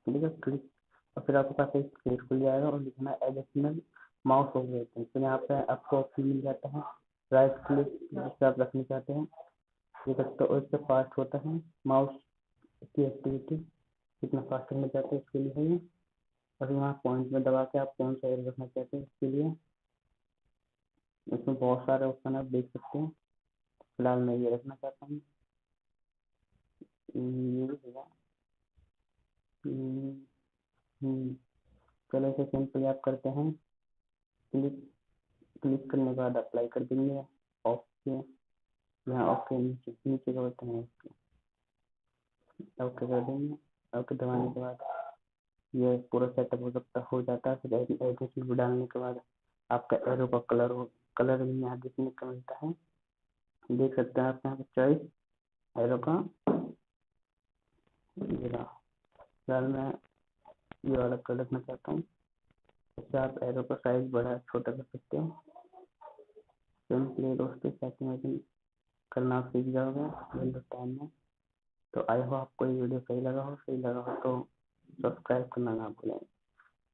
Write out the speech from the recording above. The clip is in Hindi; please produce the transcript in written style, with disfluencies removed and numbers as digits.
ठीक है, क्लिक। और फिर आपके पास एक पेज खुल जाएगा और लिखना है एडिशनल माउस ऑपरेशन। फिर यहाँ पे आपको ऑप्शन मिल जाता है राइट क्लिक, जिससे आप रखना चाहते हैं ये करते हो। इससे फास्ट होता है माउस की एक्टिविटी, कितना फास्ट करना चाहते हैं इसके लिए है ये। और यहाँ पॉइंट में दबा के आप कौन सा एरो रखना चाहते हैं इसके लिए। इसमें बहुत सारे ऑप्शन आप देख सकते हैं। फिलहाल मैं ये रखना चाहता हूँ, ये भी होगा। चलो इसे सिंपली आप करते हैं क्लिक। क्लिक करने के बाद अप्लाई कर देंगे। ओके, यहाँ ओके नीचे नीचे का बटन है, ओके कर देंगे। ओके दबाने के बाद ये पूरा सेटअप हो जाता है। फिर एडिशन डालने के बाद आपका एरो का कलर भी यहाँ देखने को मिलता है, देख सकते हैं आप यहाँ पे चॉइस एरो का। फिलहाल मैं ये वाला कलर रखना चाहता हूँ। इससे आप एरो का साइज बड़ा छोटा कर सकते हो। सिंपली दोस्तों सेटिंग करना आप सीख जाओगे विंडोज 10 में। तो आई होप आपको ये वीडियो सही लगा हो तो सब्सक्राइब करना ना भूलें।